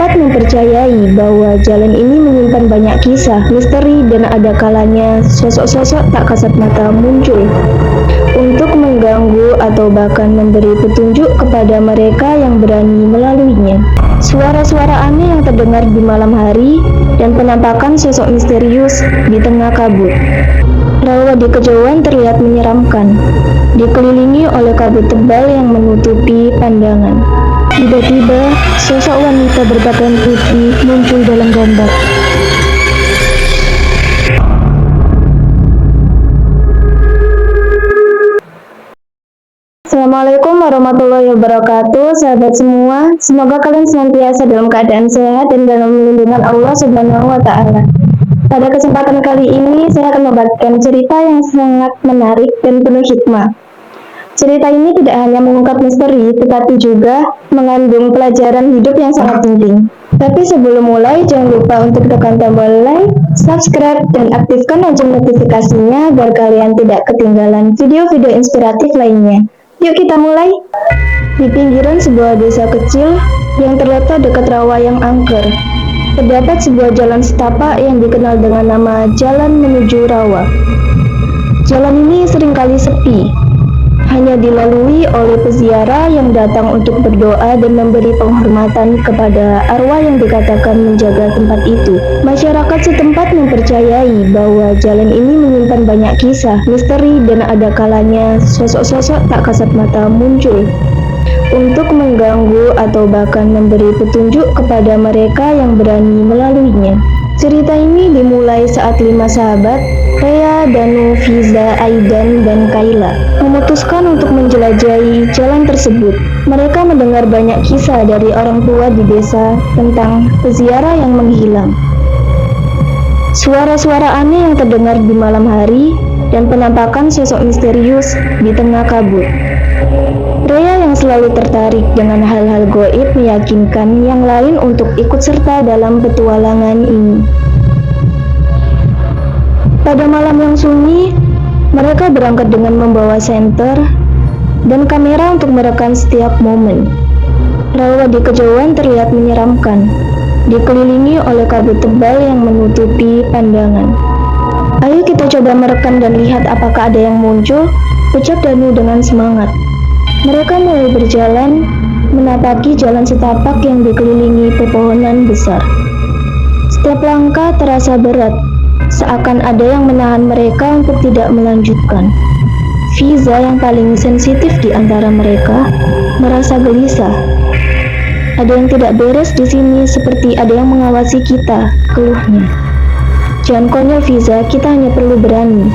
setempat mempercayai bahwa jalan ini menyimpan banyak kisah, misteri, dan ada kalanya sosok-sosok tak kasat mata muncul untuk mengganggu atau bahkan memberi petunjuk kepada mereka yang berani melaluinya. Suara-suara aneh yang terdengar di malam hari dan penampakan sosok misterius di tengah kabut. Rawa di kejauhan terlihat menyeramkan, dikelilingi oleh kabut tebal yang menutupi pandangan. Tiba-tiba, sosok wanita berpakaian putih muncul dalam gambar. Assalamualaikum warahmatullahi wabarakatuh, sahabat semua. Semoga kalian senantiasa dalam keadaan sehat dan dalam lindungan Allah Subhanahu wa Ta'ala. Pada kesempatan kali ini, saya akan membagikan cerita yang sangat menarik dan penuh hikmah. Cerita ini tidak hanya mengungkap misteri, tetapi juga mengandung pelajaran hidup yang sangat penting. Tapi sebelum mulai, jangan lupa untuk tekan tombol like, subscribe, dan aktifkan lonceng notifikasinya agar kalian tidak ketinggalan video-video inspiratif lainnya. Yuk kita mulai! Di pinggiran sebuah desa kecil yang terletak dekat rawa yang angker, terdapat sebuah jalan setapak yang dikenal dengan nama Jalan Menuju Rawa. Jalan ini seringkali sepi, hanya dilalui oleh peziarah yang datang untuk berdoa dan memberi penghormatan kepada arwah yang dikatakan menjaga tempat itu. Masyarakat setempat mempercayai bahwa jalan ini menyimpan banyak kisah, misteri, dan ada kalanya sosok-sosok tak kasat mata muncul untuk mengganggu atau bahkan memberi petunjuk kepada mereka yang berani melaluinya. Cerita ini dimulai saat 5 sahabat, Rea, Danu, Fiza, Aidan, dan Kayla, memutuskan untuk menjelajahi jalan tersebut. Mereka mendengar banyak kisah dari orang tua di desa tentang peziarah yang menghilang. Suara-suara aneh yang terdengar di malam hari dan penampakan sosok misterius di tengah kabut. Rea yang selalu tertarik dengan hal-hal gaib meyakinkan yang lain untuk ikut serta dalam petualangan ini. Pada malam yang sunyi, mereka berangkat dengan membawa senter dan kamera untuk merekam setiap momen. Rawa di kejauhan terlihat menyeramkan, dikelilingi oleh kabut tebal yang menutupi pandangan. Ayo kita coba merekam dan lihat apakah ada yang muncul, ucap Danu dengan semangat. Mereka mulai berjalan, menapaki jalan setapak yang dikelilingi pepohonan besar. Setiap langkah terasa berat, seakan ada yang menahan mereka untuk tidak melanjutkan. Fiza yang paling sensitif di antara mereka merasa gelisah. Ada yang tidak beres di sini, seperti ada yang mengawasi kita, keluhnya. Jangan konyol Fiza, kita hanya perlu berani,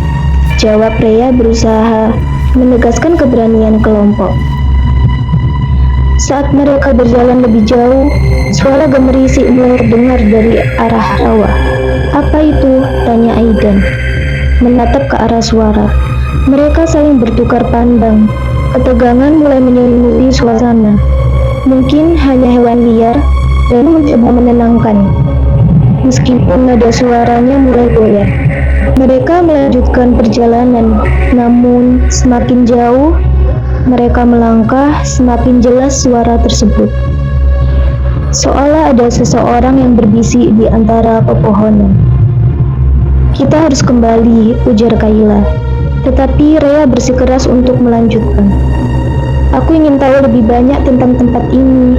jawab Rea berusaha menegaskan keberanian kelompok. Saat mereka berjalan lebih jauh, suara gemerisik mulai terdengar dari arah rawa. Apa itu? Tanya Aidan, menatap ke arah suara. Mereka saling bertukar pandang. Ketegangan mulai menyelimuti suasana. Mungkin hanya hewan liar, dan mencoba menenangkan. Meskipun nada suaranya mulai goyah. Mereka melanjutkan perjalanan, namun semakin jauh mereka melangkah, semakin jelas suara tersebut. Seolah ada seseorang yang berbisik di antara pepohonan. Kita harus kembali, ujar Kayla. Tetapi Rea bersikeras untuk melanjutkan. Aku ingin tahu lebih banyak tentang tempat ini.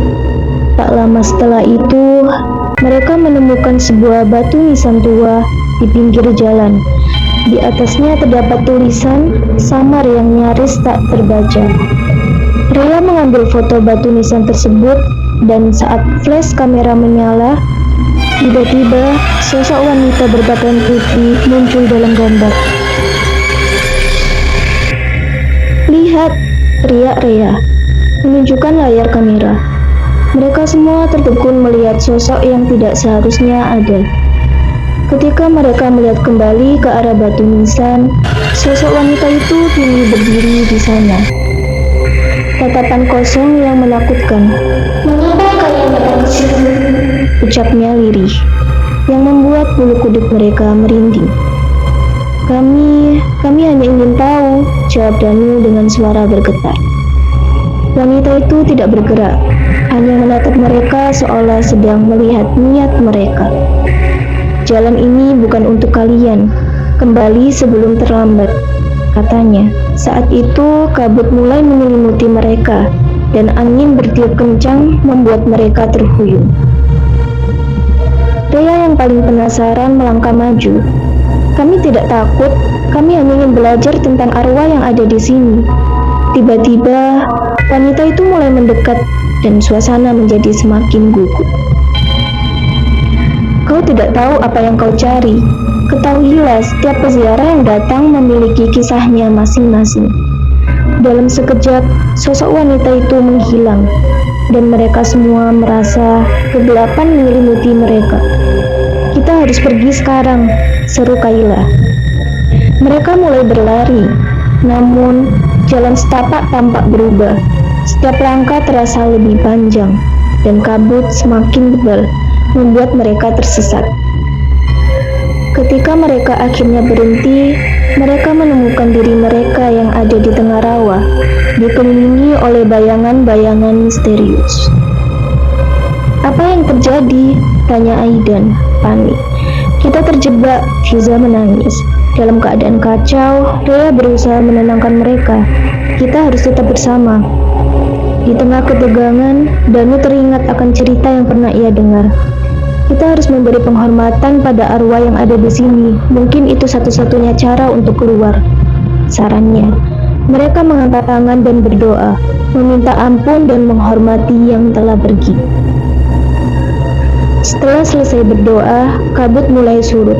Tak lama setelah itu, mereka menemukan sebuah batu nisan tua di pinggir jalan. Di atasnya terdapat tulisan samar yang nyaris tak terbaca. Rea mengambil foto batu nisan tersebut dan saat flash kamera menyala, tiba-tiba sosok wanita berpakaian putih muncul dalam gambar. Lihat, teriak Rea, menunjukkan layar kamera. Mereka semua tertegun melihat sosok yang tidak seharusnya ada. Ketika mereka melihat kembali ke arah batu nisan, sosok wanita itu kini berdiri di sana. Tatapan kosong yang menakutkan. Mengapa kalian datang ke sini? Ucapnya lirih, yang membuat bulu kuduk mereka merinding. Kami hanya ingin tahu, jawab Danu dengan suara bergetar. Wanita itu tidak bergerak, hanya menatap mereka seolah sedang melihat niat mereka. "Jalan ini bukan untuk kalian, kembali sebelum terlambat," katanya. Saat itu kabut mulai menyelimuti mereka, dan angin bertiup kencang membuat mereka terhuyung. Rea yang paling penasaran melangkah maju. "Kami tidak takut, kami hanya ingin belajar tentang arwah yang ada di sini." Tiba-tiba, wanita itu mulai mendekat dan suasana menjadi semakin gugup. "Kau tidak tahu apa yang kau cari. Ketahuilah, setiap peziarah yang datang memiliki kisahnya masing-masing." Dalam sekejap, sosok wanita itu menghilang, dan mereka semua merasa kegelapan menyelimuti mereka. "Kita harus pergi sekarang," seru Kayla. Mereka mulai berlari, namun jalan setapak tampak berubah. Setiap langkah terasa lebih panjang, dan kabut semakin tebal, membuat mereka tersesat. Ketika mereka akhirnya berhenti, mereka menemukan diri mereka yang ada di tengah rawa, dikelilingi oleh bayangan-bayangan misterius. "Apa yang terjadi?" tanya Aidan, panik. "Kita terjebak," Fiza menangis. Dalam keadaan kacau, Rea berusaha menenangkan mereka. "Kita harus tetap bersama." Di tengah ketegangan, Danu teringat akan cerita yang pernah ia dengar. "Kita harus memberi penghormatan pada arwah yang ada di sini. Mungkin itu satu-satunya cara untuk keluar," sarannya. Mereka mengangkat tangan dan berdoa, meminta ampun dan menghormati yang telah pergi. Setelah selesai berdoa, kabut mulai surut,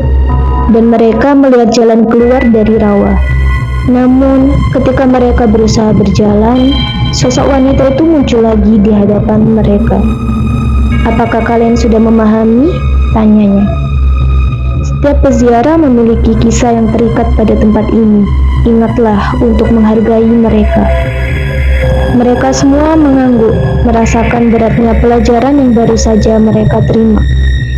dan mereka melihat jalan keluar dari rawa. Namun, ketika mereka berusaha berjalan, sosok wanita itu muncul lagi di hadapan mereka. "Apakah kalian sudah memahami?" tanyanya. "Setiap peziarah memiliki kisah yang terikat pada tempat ini. Ingatlah untuk menghargai mereka." Mereka semua mengangguk, merasakan beratnya pelajaran yang baru saja mereka terima.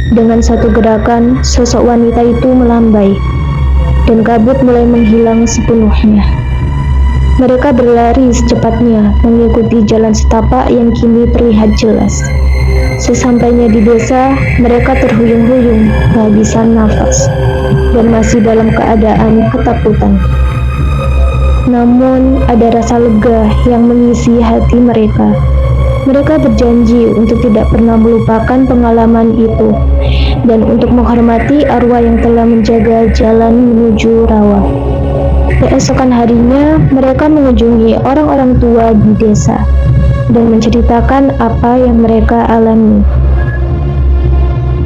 Dengan satu gerakan, sosok wanita itu melambai, dan kabut mulai menghilang sepenuhnya. Mereka berlari secepatnya, mengikuti jalan setapak yang kini terlihat jelas. Sesampainya di desa, mereka terhuyung-huyung, kehabisan nafas, dan masih dalam keadaan ketakutan. Namun, ada rasa lega yang mengisi hati mereka. Mereka berjanji untuk tidak pernah melupakan pengalaman itu, dan untuk menghormati arwah yang telah menjaga jalan menuju rawa. Keesokan harinya, mereka mengunjungi orang-orang tua di desa, dan menceritakan apa yang mereka alami.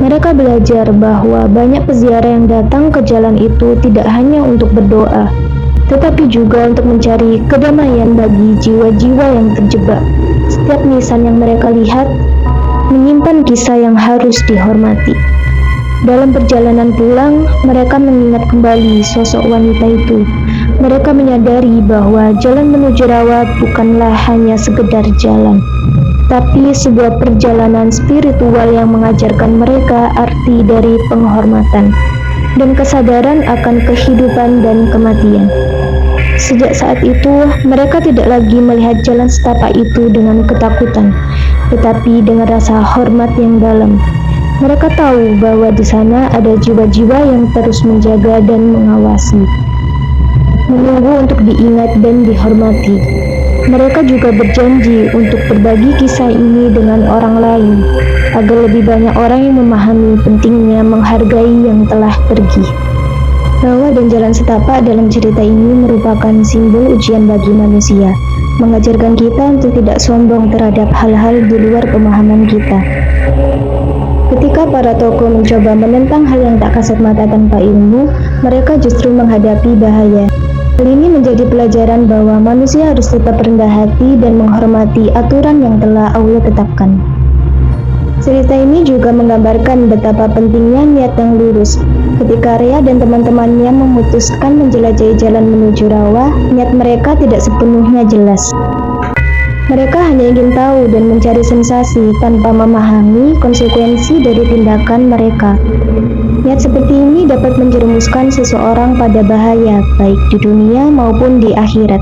Mereka belajar bahwa banyak peziarah yang datang ke jalan itu tidak hanya untuk berdoa, tetapi juga untuk mencari kedamaian bagi jiwa-jiwa yang terjebak. Setiap nisan yang mereka lihat menyimpan kisah yang harus dihormati. Dalam perjalanan pulang, mereka mengingat kembali sosok wanita itu. Mereka menyadari bahwa jalan menuju rawa bukanlah hanya sekedar jalan, tapi sebuah perjalanan spiritual yang mengajarkan mereka arti dari penghormatan dan kesadaran akan kehidupan dan kematian. Sejak saat itu, mereka tidak lagi melihat jalan setapak itu dengan ketakutan, tetapi dengan rasa hormat yang dalam. Mereka tahu bahwa di sana ada jiwa-jiwa yang terus menjaga dan mengawasi, menunggu untuk diingat dan dihormati. Mereka juga berjanji untuk berbagi kisah ini dengan orang lain, agar lebih banyak orang yang memahami pentingnya menghargai yang telah pergi. Rawa dan jalan setapak dalam cerita ini merupakan simbol ujian bagi manusia, mengajarkan kita untuk tidak sombong terhadap hal-hal di luar pemahaman kita. Ketika para tokoh mencoba menentang hal yang tak kasat mata tanpa ilmu, mereka justru menghadapi bahaya. Hal ini menjadi pelajaran bahwa manusia harus tetap rendah hati dan menghormati aturan yang telah Allah tetapkan. Cerita ini juga menggambarkan betapa pentingnya niat yang lurus. Ketika Rea dan teman-temannya memutuskan menjelajahi jalan menuju rawa, niat mereka tidak sepenuhnya jelas. Mereka hanya ingin tahu dan mencari sensasi tanpa memahami konsekuensi dari tindakan mereka. Niat seperti ini dapat menjerumuskan seseorang pada bahaya, baik di dunia maupun di akhirat.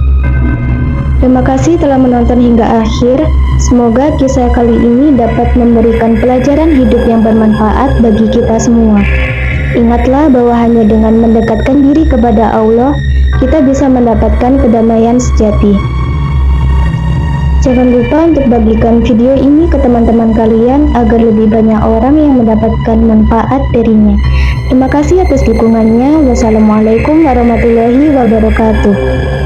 Terima kasih telah menonton hingga akhir. Semoga kisah kali ini dapat memberikan pelajaran hidup yang bermanfaat bagi kita semua. Ingatlah bahwa hanya dengan mendekatkan diri kepada Allah, kita bisa mendapatkan kedamaian sejati. Jangan lupa untuk bagikan video ini ke teman-teman kalian agar lebih banyak orang yang mendapatkan manfaat darinya. Terima kasih atas dukungannya. Wassalamualaikum warahmatullahi wabarakatuh.